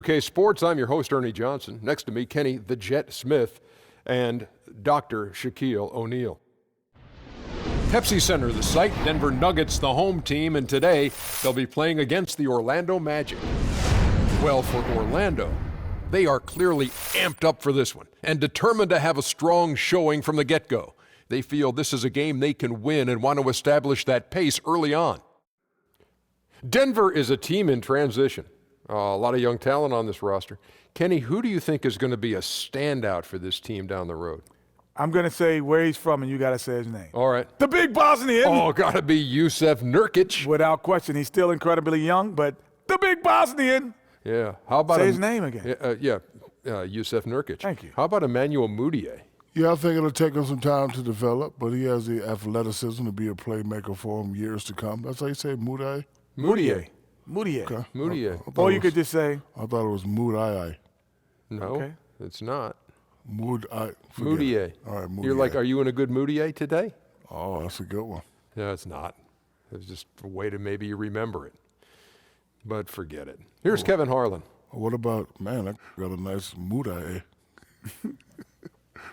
Okay, sports, I'm your host, Ernie Johnson. Next to me, Kenny the Jet Smith and Dr. Shaquille O'Neal. Pepsi Center, the site, Denver Nuggets, the home team, and today they'll be playing against the Orlando Magic. Well, for Orlando, they are clearly amped up for this one and determined to have a strong showing from the get-go. They feel this is a game they can win and want to establish that pace early on. Denver is a team in transition. A lot of young talent on this roster. Kenny, who do you think is going to be a standout for this team down the road? I'm going to say where he's from, and you got to say his name. All right. The big Bosnian. Oh, got to be Jusuf Nurkic. Without question. He's still incredibly young, but the big Bosnian. Yeah. How about say his name again? Jusuf Nurkic. Thank you. How about Emmanuel Mudiay? Yeah, I think it'll take him some time to develop, but he has the athleticism to be a playmaker for him years to come. That's how you say Mudiay? Mudiay. Okay. Mudiay. Or you could just say. I thought it was Mudiay. No, Okay. it's not. Mudiay. All right, Mudiay. You're like, are you in a good Mudiay today? Oh, that's a good one. No, it's not. It's just a way to maybe you remember it. But forget it. Here's Kevin Harlan. What about, man, I got a nice Mudiay.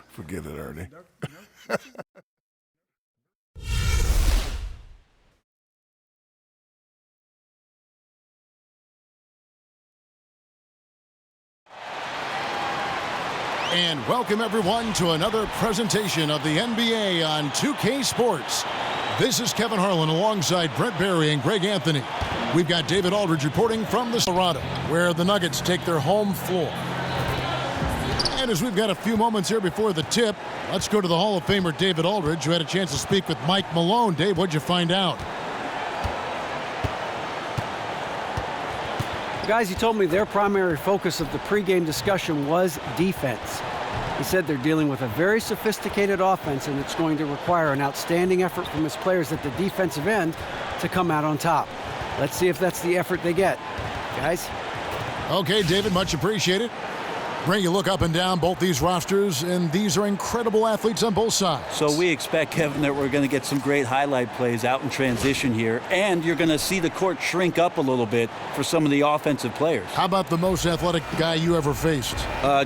Forget it, Ernie. And welcome everyone to another presentation of the NBA on 2K Sports. This is Kevin Harlan alongside Brent Barry and Greg Anthony. We've got David Aldridge reporting from the Colorado, where the Nuggets take their home floor. And as we've got a few moments here before the tip, let's go to the Hall of Famer David Aldridge, who had a chance to speak with Mike Malone. Dave, what'd you find out? Guys, he told me their primary focus of the pregame discussion was defense. He said they're dealing with a very sophisticated offense, and it's going to require an outstanding effort from his players at the defensive end to come out on top. Let's see if that's the effort they get. Guys? Okay, David, much appreciated. Brent, you look up and down both these rosters, and these are incredible athletes on both sides. So we expect, Kevin, that we're going to get some great highlight plays out in transition here, and you're going to see the court shrink up a little bit for some of the offensive players. How about the most athletic guy you ever faced?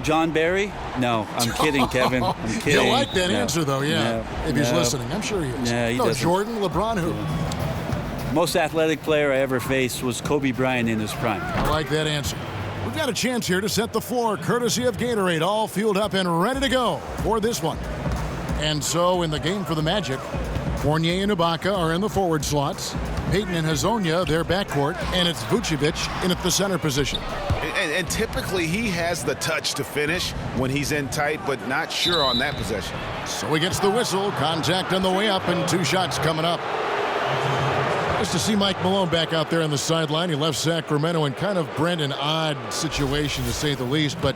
John Barry? No, I'm kidding, Kevin. I'm kidding. You like that answer, though, yeah. If he's listening, I'm sure he is. No, he doesn't. Jordan, LeBron, who? Most athletic player I ever faced was Kobe Bryant in his prime. I like that answer. We've got a chance here to set the floor, courtesy of Gatorade, all fueled up and ready to go for this one. And so in the game for the Magic, Fournier and Ibaka are in the forward slots. Payton and Hezonja, their backcourt, and it's Vucevic in at the center position. And typically he has the touch to finish when he's in tight, but not sure on that possession. So he gets the whistle, contact on the way up, and 2 shots coming up. Just to see Mike Malone back out there on the sideline. He left Sacramento in kind of, Brent, an odd situation to say the least, but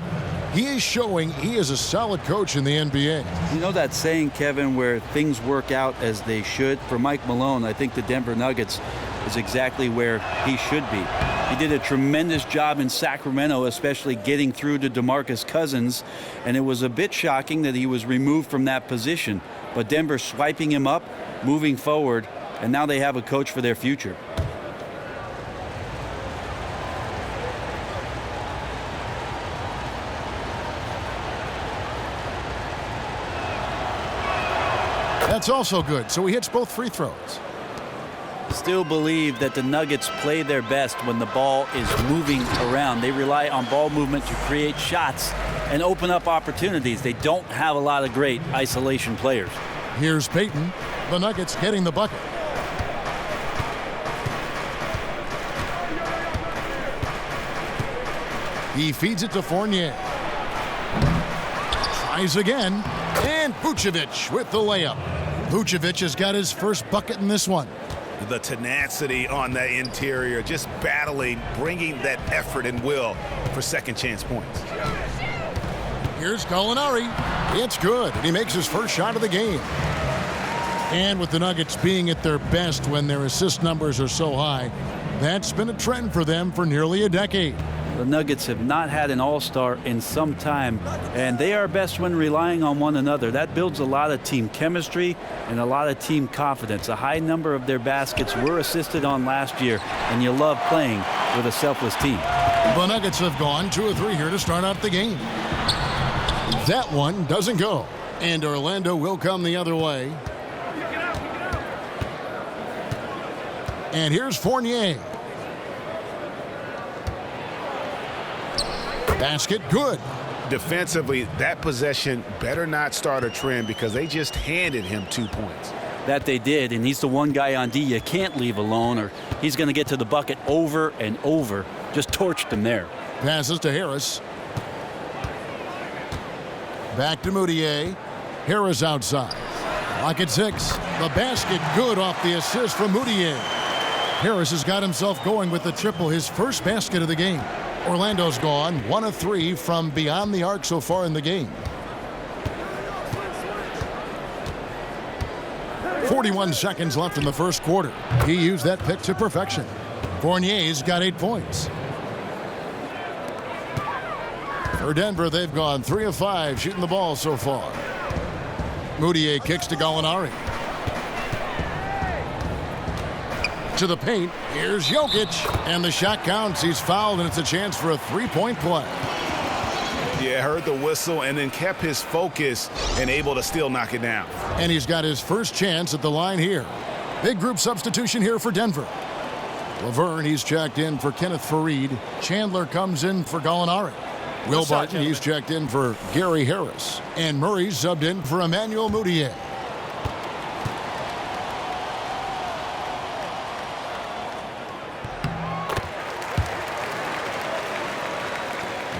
he is showing he is a solid coach in the NBA. You know that saying, Kevin, where things work out as they should? For Mike Malone, I think the Denver Nuggets is exactly where he should be. He did a tremendous job in Sacramento, especially getting through to DeMarcus Cousins, and it was a bit shocking that he was removed from that position. But Denver swiping him up, moving forward, and now they have a coach for their future. That's also good. So he hits both free throws. Still believe that the Nuggets play their best when the ball is moving around. They rely on ball movement to create shots and open up opportunities. They don't have a lot of great isolation players. Here's Payton. The Nuggets getting the bucket. He feeds it to Fournier. Tries again. And Vucevic with the layup. Vucevic has got his first bucket in this one. The tenacity on that interior, just battling, bringing that effort and will for second chance points. Here's Gallinari. It's good, and he makes his first shot of the game. And with the Nuggets being at their best when their assist numbers are so high, that's been a trend for them for nearly a decade. The Nuggets have not had an all-star in some time, and they are best when relying on one another. That builds a lot of team chemistry and a lot of team confidence. A high number of their baskets were assisted on last year, and you love playing with a selfless team. The Nuggets have gone 2 of 3 here to start out the game. That one doesn't go. And Orlando will come the other way. And here's Fournier. Basket good. Defensively, that possession better not start a trend because they just handed him 2 points. That they did, and he's the one guy on D you can't leave alone or he's going to get to the bucket over and over. Just torched him there. Passes to Harris. Back to Moutier. Harris outside. Clock at 6. The basket good off the assist from Moutier. Harris has got himself going with the triple, his first basket of the game. Orlando's gone 1 of 3 from beyond the arc so far in the game. 41 seconds left in the first quarter. He used that pick to perfection. Fournier's got 8 points. For Denver, they've gone 3 of 5 shooting the ball so far. Moutier kicks to Gallinari. To the paint. Here's Jokic. And the shot counts. He's fouled, and it's a chance for a 3-point play. Yeah, heard the whistle and then kept his focus and able to still knock it down. And he's got his first chance at the line here. Big group substitution here for Denver. Laverne, he's checked in for Kenneth Faried. Chandler comes in for Gallinari. Will Barton, he's checked in for Gary Harris. And Murray's subbed in for Emmanuel Moutier.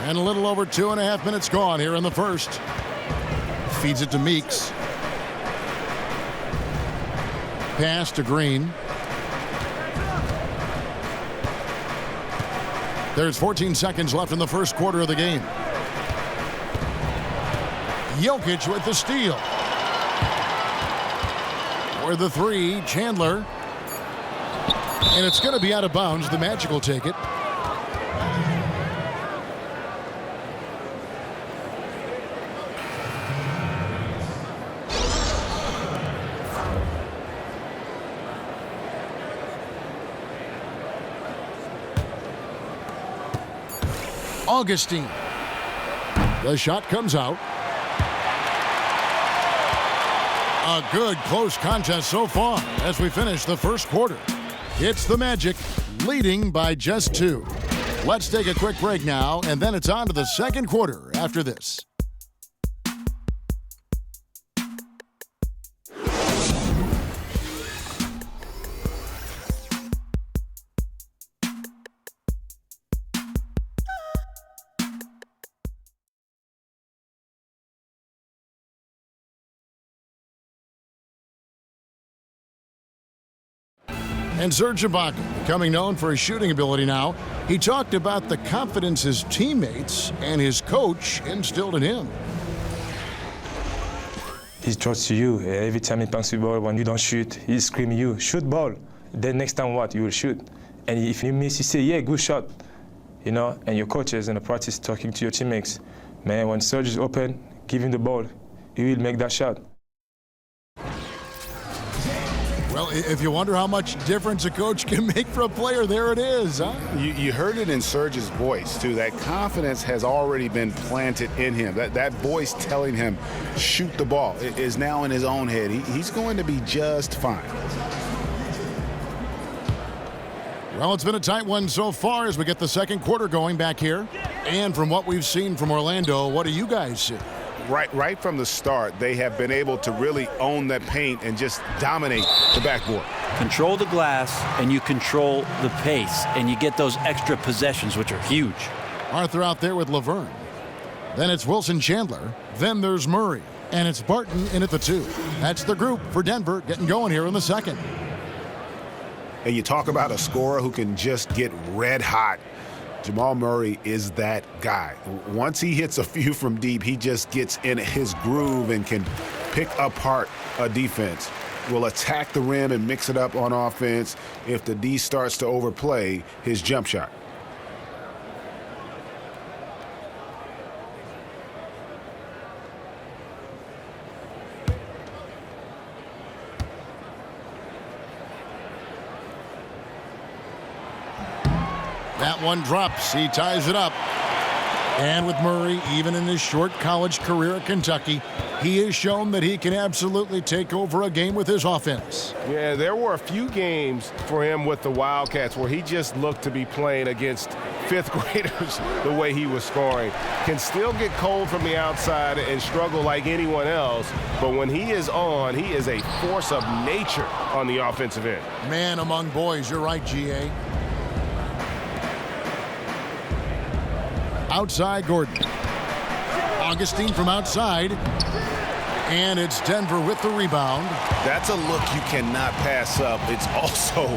And a little over 2.5 minutes gone here in the first. Feeds it to Meeks. Pass to Green. There's 14 seconds left in the first quarter of the game. Jokic with the steal. For the 3, Chandler. And it's going to be out of bounds. The Magic will take it. Augustine. The shot comes out. A good close contest so far as we finish the first quarter. It's the Magic leading by just 2. Let's take a quick break now, and then it's on to the second quarter after this. And Serge Ibaka, becoming known for his shooting ability now, he talked about the confidence his teammates and his coach instilled in him. He trusts you. Every time he passes the ball, when you don't shoot, he screams you, shoot ball. Then next time what? You will shoot. And if you miss, he say, yeah, good shot. You know, and your coaches in the practice talking to your teammates. Man, when Serge is open, give him the ball. He will make that shot. Well, if you wonder how much difference a coach can make for a player, there it is, huh? You heard it in Serge's voice, too. That confidence has already been planted in him. That voice telling him, shoot the ball, is now in his own head. He's going to be just fine. Well, it's been a tight one so far as we get the second quarter going back here. And from what we've seen from Orlando, what do you guys see? Right from the start, they have been able to really own that paint and just dominate the backboard. Control the glass, and you control the pace, and you get those extra possessions, which are huge. Arthur out there with Laverne. Then it's Wilson Chandler. Then there's Murray. And it's Barton in at the 2. That's the group for Denver getting going here in the second. And you talk about a scorer who can just get red hot. Jamal Murray is that guy. Once he hits a few from deep, he just gets in his groove and can pick apart a defense. Will attack the rim and mix it up on offense if the D starts to overplay his jump shot. That one drops. He ties it up. And with Murray, even in his short college career at Kentucky, he has shown that he can absolutely take over a game with his offense. Yeah, there were a few games for him with the Wildcats where he just looked to be playing against fifth graders the way he was scoring. Can still get cold from the outside and struggle like anyone else, but when he is on, he is a force of nature on the offensive end. Man among boys, you're right, G.A. Outside Gordon. Augustine from outside. And it's Denver with the rebound. That's a look you cannot pass up. It's also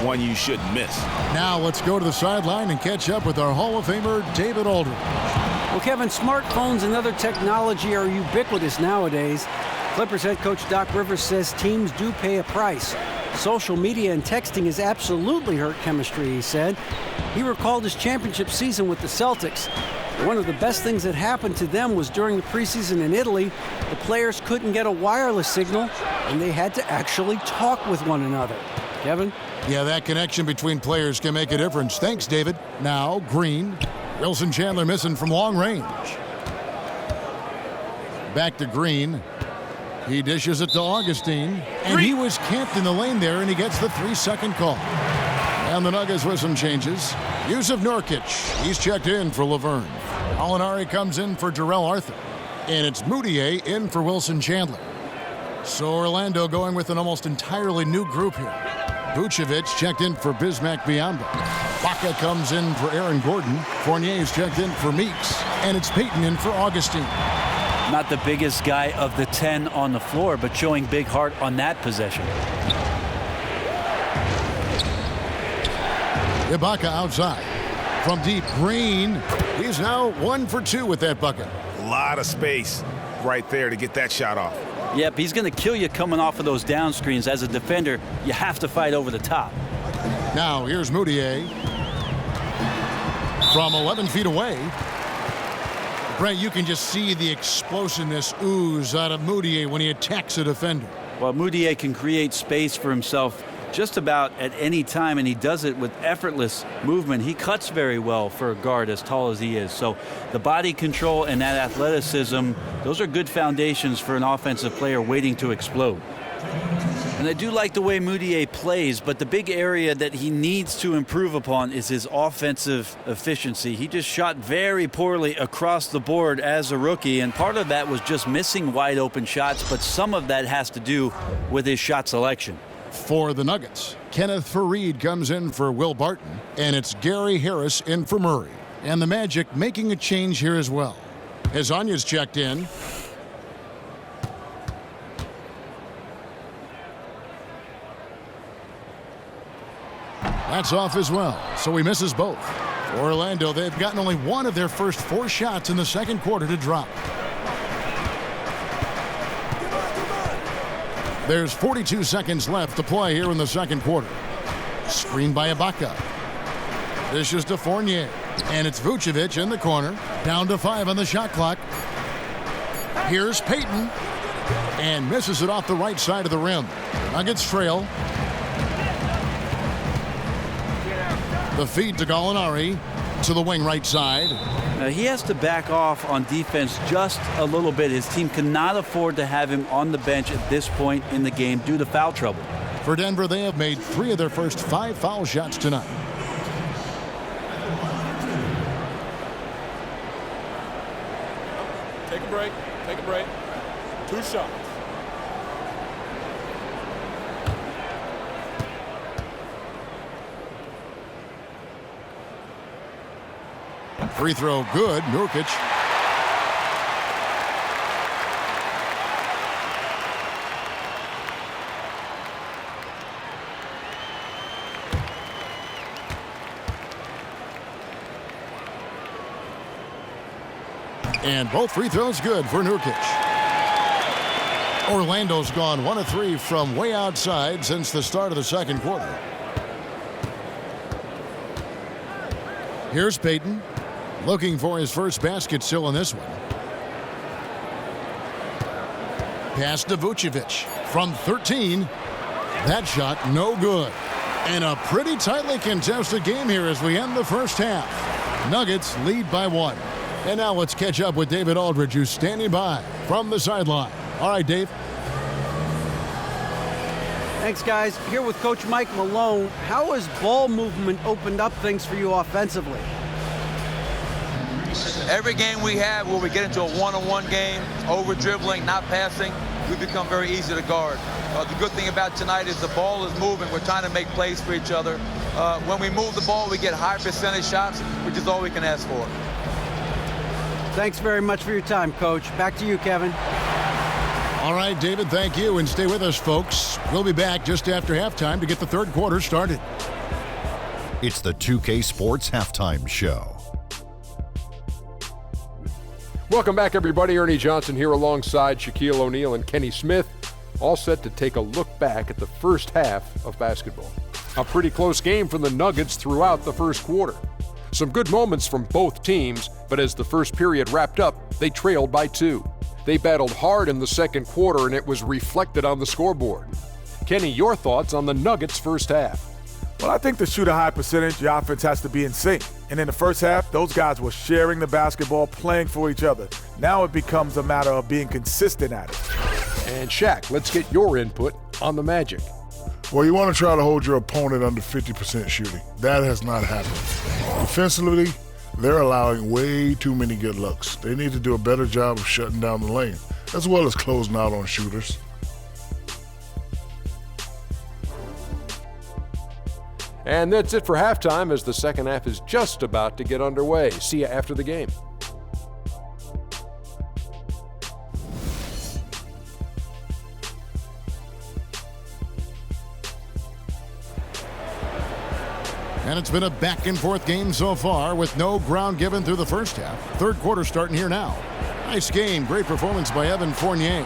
one you shouldn't miss. Now let's go to the sideline and catch up with our Hall of Famer, David Aldridge. Well, Kevin, smartphones and other technology are ubiquitous nowadays. Clippers head coach Doc Rivers says teams do pay a price. Social media and texting has absolutely hurt chemistry, he said. He recalled his championship season with the Celtics. One of the best things that happened to them was during the preseason in Italy, the players couldn't get a wireless signal, and they had to actually talk with one another. Kevin? Yeah, that connection between players can make a difference. Thanks, David. Now, Green. Wilson Chandler missing from long range. Back to Green. He dishes it to Augustine, and he was camped in the lane there, and he gets the 3-second call. And the Nuggets with some changes. Yusuf Nurkic, he's checked in for Laverne. Alinari comes in for Jarrell Arthur. And it's Moutier in for Wilson Chandler. So Orlando going with an almost entirely new group here. Vucevic checked in for Bismack Biyombo. Baca comes in for Aaron Gordon. Fournier's checked in for Meeks. And it's Payton in for Augustine. Not the biggest guy of the 10 on the floor, but showing big heart on that possession. Ibaka outside. From deep, Green. He's now 1 for 2 with that bucket. A lot of space right there to get that shot off. Yep, he's going to kill you coming off of those down screens. As a defender, you have to fight over the top. Now here's Moutier. From 11 feet away. Brent, you can just see the explosiveness ooze out of Moutier when he attacks a defender. Well, Moutier can create space for himself just about at any time, and he does it with effortless movement. He cuts very well for a guard as tall as he is. So the body control and that athleticism, those are good foundations for an offensive player waiting to explode. And I do like the way Moutier plays, but the big area that he needs to improve upon is his offensive efficiency. He just shot very poorly across the board as a rookie, and part of that was just missing wide open shots, but some of that has to do with his shot selection. For the Nuggets, Kenneth Faried comes in for Will Barton, and it's Gary Harris in for Murray. And the Magic making a change here as well. Hezonja's checked in. That's off as well, so he misses both. For Orlando, they've gotten only one of their first 4 shots in the second quarter to drop. There's 42 seconds left to play here in the second quarter. Screened by Ibaka. This is to Fournier. And it's Vucevic in the corner. Down to 5 on the shot clock. Here's Payton. And misses it off the right side of the rim. Nuggets trail. The feed to Gallinari. To the wing right side. He has to back off on defense just a little bit. His team cannot afford to have him on the bench at this point in the game due to foul trouble. For Denver, they have made 3 of their first 5 foul shots tonight. Take a break. Take a break. 2 shots. Free throw good. Nurkic. And both free throws good for Nurkic. Orlando's gone 1 of 3 from way outside since the start of the second quarter. Here's Payton. Looking for his first basket still in this one. Pass to Vucevic from 13. That shot no good. And a pretty tightly contested game here as we end the first half. Nuggets lead by 1. And now let's catch up with David Aldridge, who's standing by from the sideline. All right, Dave. Thanks, guys. Here with Coach Mike Malone. How has ball movement opened up things for you offensively? Every game we have where we get into a one-on-one game, over dribbling, not passing, we become very easy to guard. The good thing about tonight is the ball is moving. We're trying to make plays for each other. When we move the ball, we get high percentage shots, which is all we can ask for. Thanks very much for your time, Coach. Back to you, Kevin. All right, David, thank you. And stay with us, folks. We'll be back just after halftime to get the third quarter started. It's the 2K Sports Halftime Show. Welcome back, everybody. Ernie Johnson here alongside Shaquille O'Neal and Kenny Smith, all set to take a look back at the first half of basketball. A pretty close game for the Nuggets throughout the first quarter. Some good moments from both teams, but as the first period wrapped up, they trailed by 2. They battled hard in the second quarter, and it was reflected on the scoreboard. Kenny, your thoughts on the Nuggets' first half? Well, I think to shoot a high percentage, the offense has to be in sync. And in the first half, those guys were sharing the basketball, playing for each other. Now it becomes a matter of being consistent at it. And Shaq, let's get your input on the Magic. Well, you want to try to hold your opponent under 50% shooting. That has not happened. Defensively, they're allowing way too many good looks. They need to do a better job of shutting down the lane, as well as closing out on shooters. And that's it for halftime, as the second half is just about to get underway. See you after the game. And it's been a back-and-forth game so far with no ground given through the first half. Third quarter starting here now. Nice game. Great performance by Evan Fournier.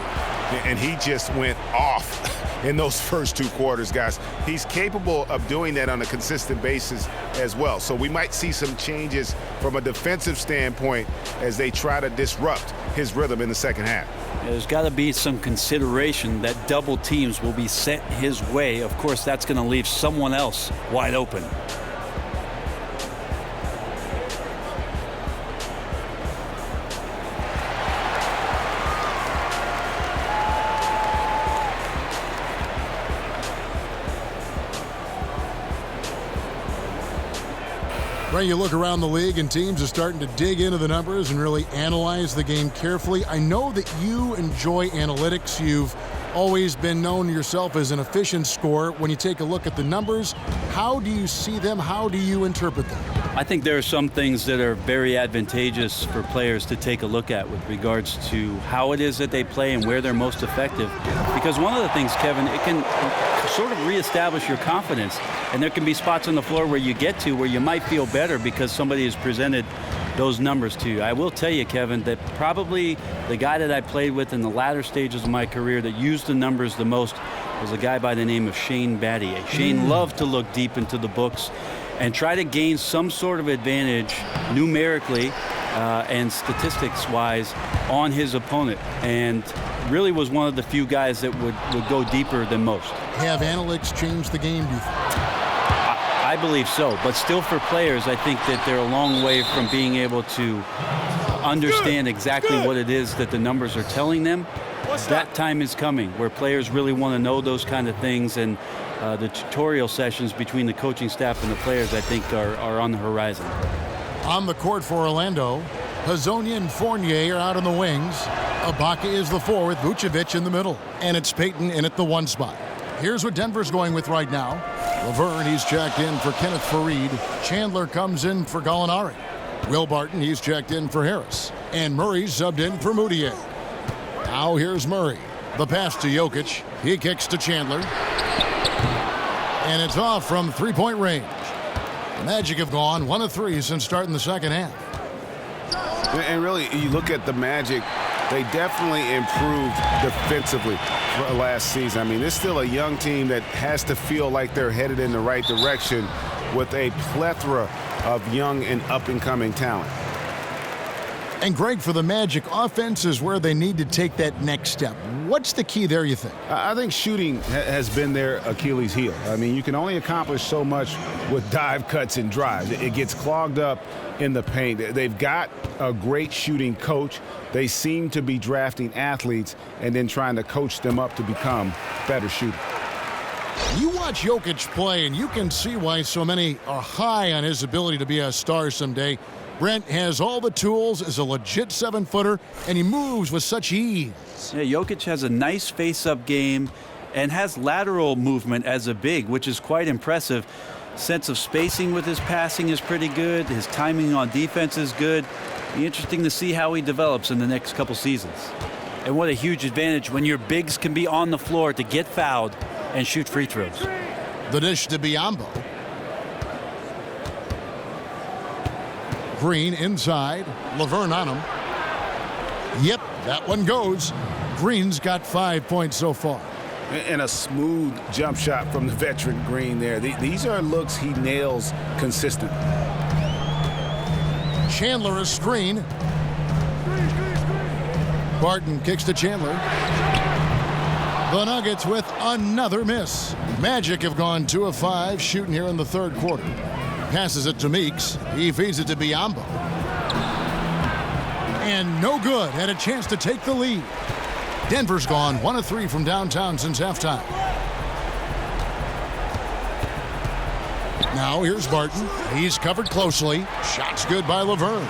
And he just went off in those first 2 quarters, guys. He's capable of doing that on a consistent basis as well. So we might see some changes from a defensive standpoint as they try to disrupt his rhythm in the second half. There's got to be some consideration that double teams will be sent his way. Of course, that's going to leave someone else wide open. Right, you look around the league and teams are starting to dig into the numbers and really analyze the game carefully. I know that you enjoy analytics. You've always been known yourself as an efficient scorer. When you take a look at the numbers, how do you see them? How do you interpret them? I think there are some things that are very advantageous for players to take a look at with regards to how it is that they play and where they're most effective. Because one of the things, Kevin, it can sort of reestablish your confidence. And there can be spots on the floor where you get to where you might feel better because somebody has presented those numbers to you. I will tell you, Kevin, that probably the guy that I played with in the latter stages of my career that used the numbers the most was a guy by the name of Shane Battier. Shane loved to look deep into the books and try to gain some sort of advantage numerically and statistics-wise on his opponent, and really was one of the few guys that would go deeper than most. Have analytics changed the game, do you think? I believe so, but still for players, I think that they're a long way from being able to understand exactly what it is that the numbers are telling them. That time is coming where players really want to know those kind of things, and the tutorial sessions between the coaching staff and the players, I think, are on the horizon. On the court for Orlando, Hezonja and Fournier are out on the wings. Ibaka is the 4 with Vucevic in the middle, and it's Payton in at the 1 spot. Here's what Denver's going with right now. Laverne, he's checked in for Kenneth Faried. Chandler comes in for Gallinari. Will Barton, he's checked in for Harris. And Murray's subbed in for Moutier. Now here's Murray. The pass to Jokic. He kicks to Chandler. And it's off from three-point range. The Magic have gone 1 of 3 since starting the second half. And really, you look at the Magic, they definitely improved defensively last season. I mean, it's still a young team that has to feel like they're headed in the right direction with a plethora of young and up-and-coming talent. And Greg, for the Magic, offense is where they need to take that next step. What's the key there, you think? I think shooting has been their Achilles heel. I mean, you can only accomplish so much with dive cuts and drives. It gets clogged up in the paint. They've got a great shooting coach. They seem to be drafting athletes and then trying to coach them up to become better shooters. You watch Jokic play, and you can see why so many are high on his ability to be a star someday. Brent has all the tools, is a legit 7-footer, and he moves with such ease. Yeah, Jokic has a nice face-up game and has lateral movement as a big, which is quite impressive. Sense of spacing with his passing is pretty good. His timing on defense is good. Be interesting to see how he develops in the next couple seasons. And what a huge advantage when your bigs can be on the floor to get fouled and shoot free throws. The dish to Biyombo. Green inside. Laverne on him. Yep, that one goes. Green's got 5 points so far. And a smooth jump shot from the veteran Green there. These are looks he nails consistently. Chandler a screen. Barton kicks to Chandler. The Nuggets with another miss. Magic have gone 2 of 5 shooting here in the third quarter. Passes it to Meeks. He feeds it to Biyombo. And no good. Had a chance to take the lead. Denver's gone 1 of 3 from downtown since halftime. Now here's Barton. He's covered closely. Shot's good by Laverne.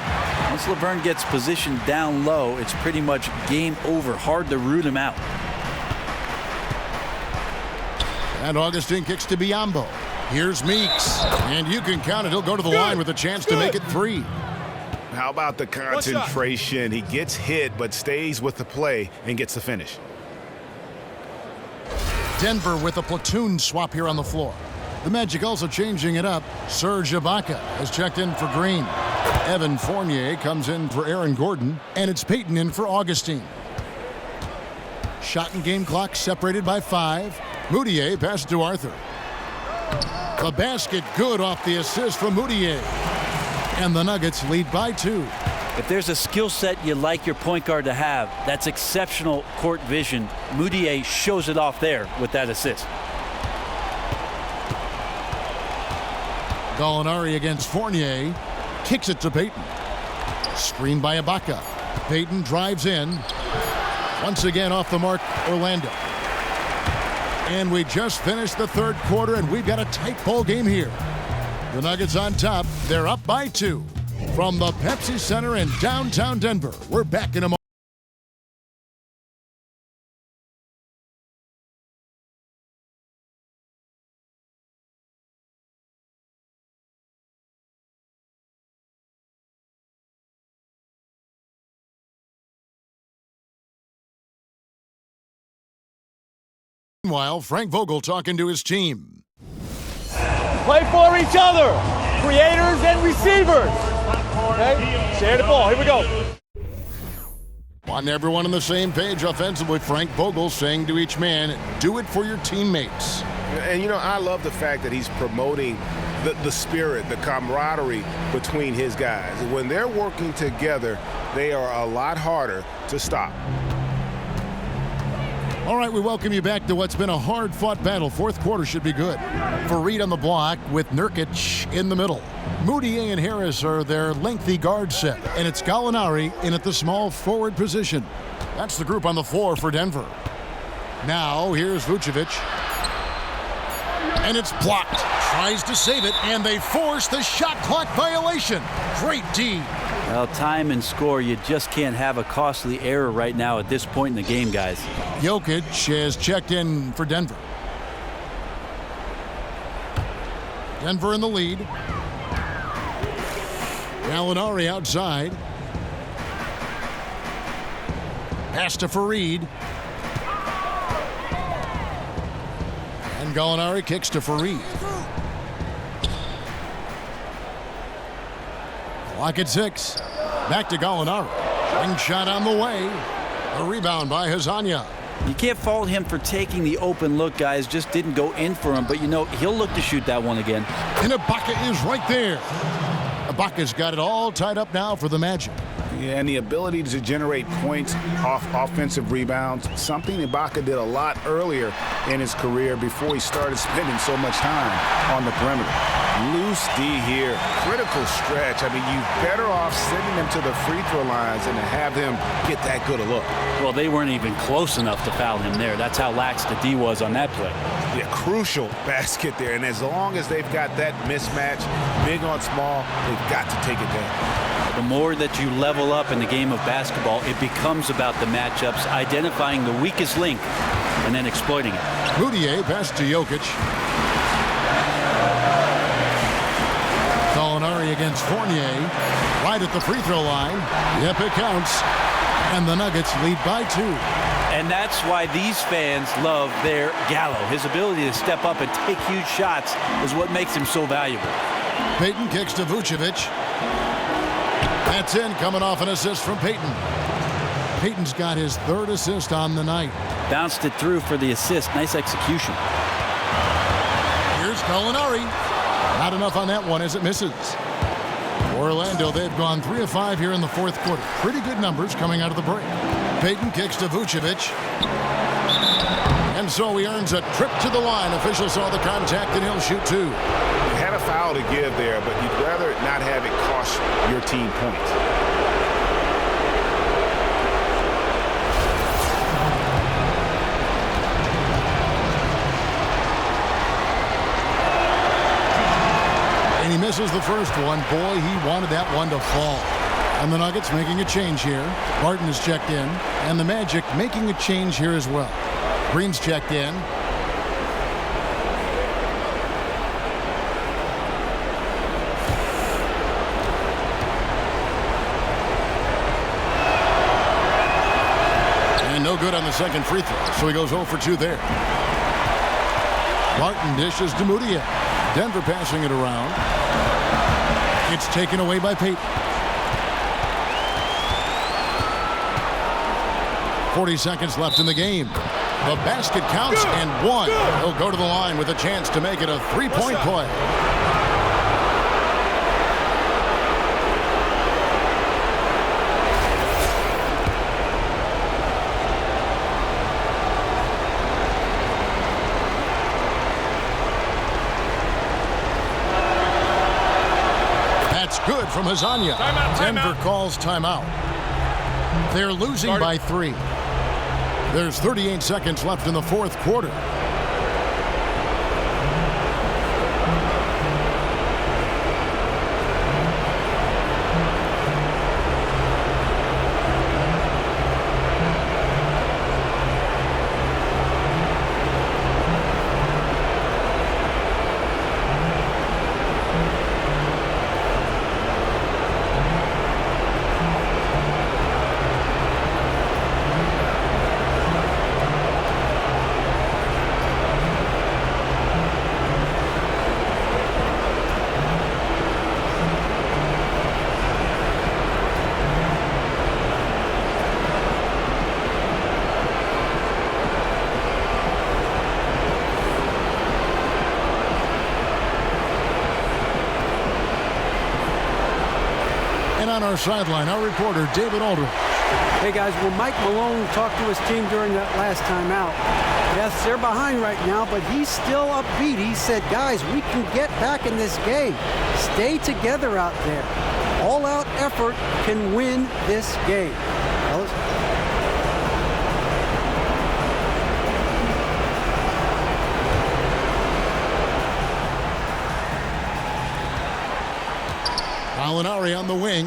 Once Laverne gets positioned down low, it's pretty much game over. Hard to root him out. And Augustine kicks to Biyombo. Here's Meeks. And you can count it. He'll go to the line with a chance to make it 3. How about the concentration? He gets hit but stays with the play and gets the finish. Denver with a platoon swap here on the floor. The Magic also changing it up. Serge Ibaka has checked in for Green. Evan Fournier comes in for Aaron Gordon. And it's Payton in for Augustine. Shot and game clock separated by 5. Moutier passes to Arthur. The basket good off the assist from Moutier. And the Nuggets lead by 2. If there's a skill set you like your point guard to have, that's exceptional court vision. Moutier shows it off there with that assist. Gallinari against Fournier. Kicks it to Payton. Screen by Ibaka. Payton drives in. Once again off the mark, Orlando. And we just finished the third quarter, and we've got a tight ball game here. The Nuggets on top. They're up by 2. From the Pepsi Center in downtown Denver, we're back in a moment. Meanwhile, Frank Vogel talking to his team. Play for each other, creators and receivers. Okay, share the ball. Here we go. Want everyone on the same page offensively. Frank Vogel saying to each man, do it for your teammates. And, you know, I love the fact that he's promoting the spirit, the camaraderie between his guys. When they're working together, they are a lot harder to stop. All right, we welcome you back to what's been a hard-fought battle. Fourth quarter should be good. Fareed on the block with Nurkic in the middle. Moutier and Harris are their lengthy guard set, and it's Gallinari in at the small forward position. That's the group on the floor for Denver. Now, here's Vucevic. And it's blocked. Tries to save it, and they force the shot clock violation. Great D. Well, time and score, you just can't have a costly error right now at this point in the game, guys. Jokic has checked in for Denver. Denver in the lead. Gallinari outside. Pass to Fareed. And Gallinari kicks to Fareed. Clock at 6. Back to Gallinari. Swing shot on the way. A rebound by Hezonja. You can't fault him for taking the open look, guys. Just didn't go in for him. But, you know, he'll look to shoot that one again. And Ibaka is right there. Ibaka's got it all tied up now for the Magic. Yeah, and the ability to generate points off offensive rebounds, something Ibaka did a lot earlier in his career before he started spending so much time on the perimeter. Loose D here, critical stretch. I mean, you're better off sending him to the free throw lines than to have him get that good a look. Well, they weren't even close enough to foul him there. That's how lax the D was on that play. Yeah, crucial basket there. And as long as they've got that mismatch, big on small, they've got to take advantage. The more that you level up in the game of basketball, it becomes about the matchups, identifying the weakest link, and then exploiting it. Mudiay pass to Jokic. Gallinari against Fournier. Right at the free throw line. Yep, it counts. And the Nuggets lead by 2. And that's why these fans love their Gallo. His ability to step up and take huge shots is what makes him so valuable. Payton kicks to Vucevic. That's in, coming off an assist from Payton. Payton's got his 3rd assist on the night. Bounced it through for the assist. Nice execution. Here's Gallinari. Not enough on that one as it misses. Orlando, they've gone 3 of 5 here in the 4th quarter. Pretty good numbers coming out of the break. Payton kicks to Vucevic. And so he earns a trip to the line. Officials saw the contact and he'll shoot 2. You had a foul to give there, but you'd rather not have it cost your team points. And he misses the first one. Boy, he wanted that one to fall. And the Nuggets making a change here. Barton is checked in. And the Magic making a change here as well. Green's checked in. And no good on the second free throw. So he goes 0 for 2 there. Barton dishes to Mudiay. Denver passing it around. It's taken away by Payton. 40 seconds left in the game. The basket counts and 1. He'll go to the line with a chance to make it a 3-point play. That's good from Hezonja. Denver calls timeout. They're losing by 3. There's 38 seconds left in the 4th quarter. On our sideline, our reporter, David Aldridge. Hey, guys, well, Mike Malone talked to his team during that last timeout. Yes, they're behind right now, but he's still upbeat. He said, guys, we can get back in this game. Stay together out there. All-out effort can win this game. Fellas? Gallinari on the wing.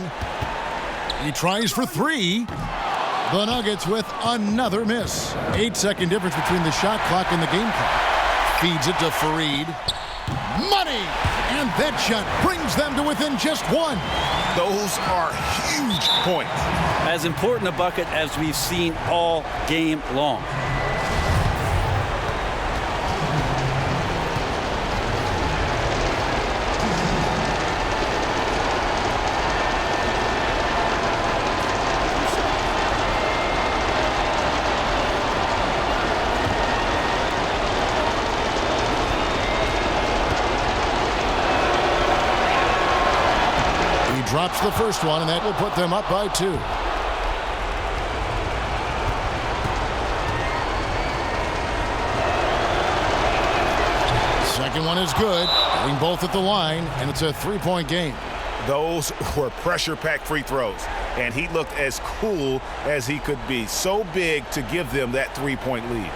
He tries for 3. The Nuggets with another miss. 8-second difference between the shot clock and the game clock. Feeds it to Fareed. Money! And that shot brings them to within just 1. Those are huge points. As important a bucket as we've seen all game long. drops the first one, and that will put them up by 2. Second one is good. Getting both at the line, and it's a 3-point game. Those were pressure-packed free throws, and he looked as cool as he could be. So big to give them that 3-point lead.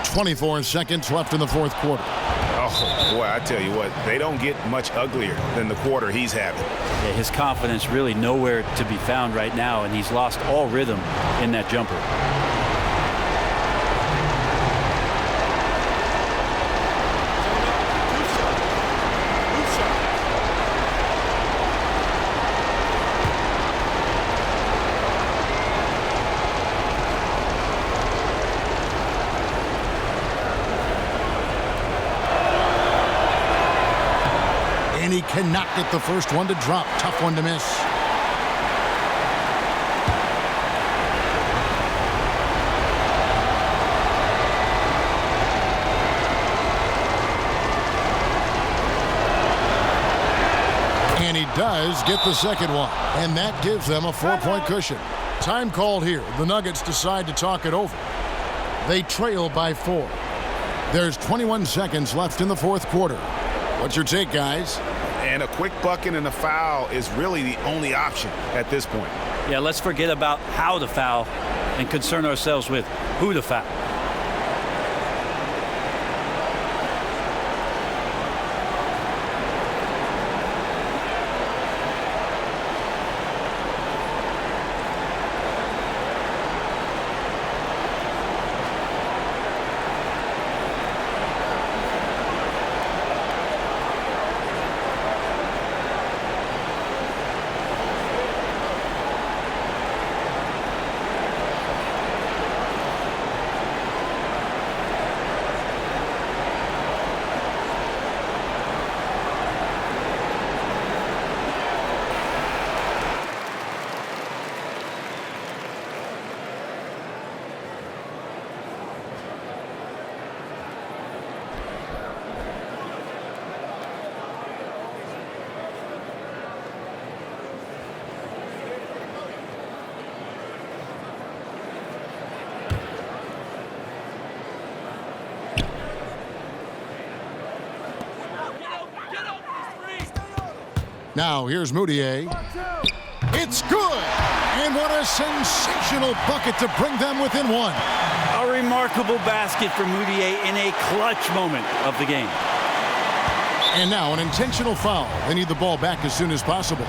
.24 seconds left in the fourth quarter. Oh, boy, I tell you what, they don't get much uglier than the quarter he's having. Yeah, his confidence really nowhere to be found right now, and he's lost all rhythm in that jumper. And he cannot get the first one to drop. Tough one to miss. And he does get the second one. And that gives them a 4-point cushion. Time called here. The Nuggets decide to talk it over. They trail by 4. There's 21 seconds left in the fourth quarter. What's your take, guys? And a quick bucket and a foul is really the only option at this point. Yeah, let's forget about how to foul and concern ourselves with who to foul. Now here's Moutier. It's good! And what a sensational bucket to bring them within 1. A remarkable basket for Moutier in a clutch moment of the game. And now an intentional foul. They need the ball back as soon as possible.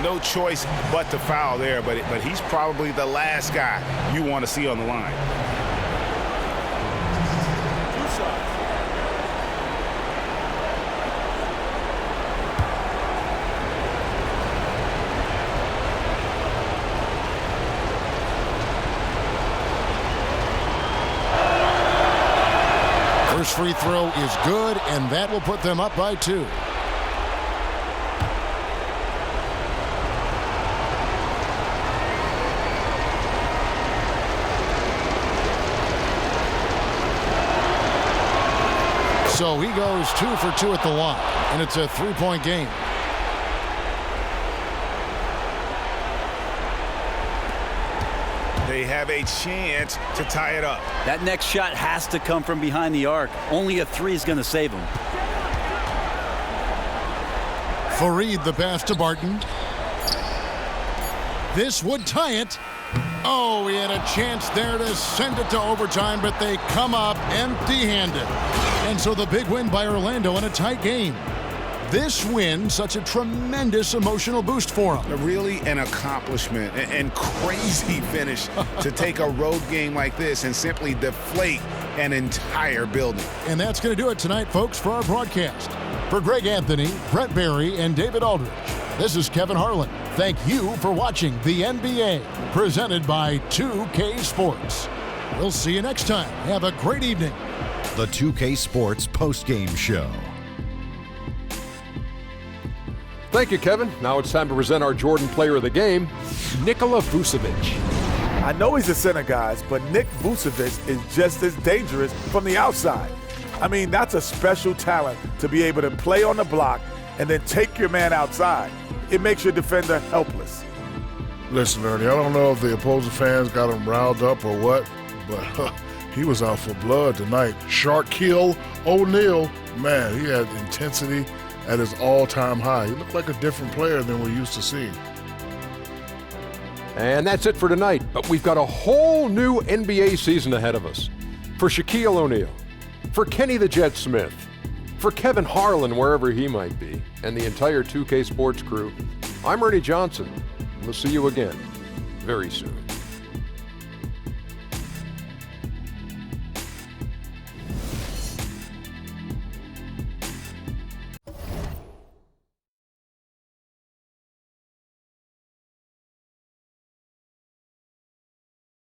No choice but to foul there, but he's probably the last guy you want to see on the line. First free throw is good, and that will put them up by 2. So he goes 2 for 2 at the line, and it's a 3-point game. They have a chance to tie it up. That next shot has to come from behind the arc. Only a 3 is going to save him. Fareed the pass to Barton. This would tie it. Oh, he had a chance there to send it to overtime, but they come up empty-handed. And so the big win by Orlando in a tight game. This win, such a tremendous emotional boost for them. Really an accomplishment and crazy finish to take a road game like this and simply deflate an entire building. And that's going to do it tonight, folks, for our broadcast. For Greg Anthony, Brett Barry, and David Aldridge, This is Kevin Harlan. Thank you for watching the NBA, presented by 2K Sports. We'll see you next time. Have a great evening. The 2K Sports postgame show. Thank you, Kevin. Now it's time to present our Jordan Player of the Game, Nikola Vucevic. I know he's a center, guys, but Nick Vucevic is just as dangerous from the outside. I mean, that's a special talent to be able to play on the block and then take your man outside. It makes your defender helpless. Listen, Ernie, I don't know if the opposing fans got him riled up or what, but he was out for blood tonight. Shaquille O'Neal, man, he had intensity at his all-time high. He looked like a different player than we're used to seeing. And that's it for tonight, but we've got a whole new NBA season ahead of us. For Shaquille O'Neal, for Kenny the Jet Smith, for Kevin Harlan, wherever he might be, and the entire 2K Sports crew, I'm Ernie Johnson. We'll see you again very soon.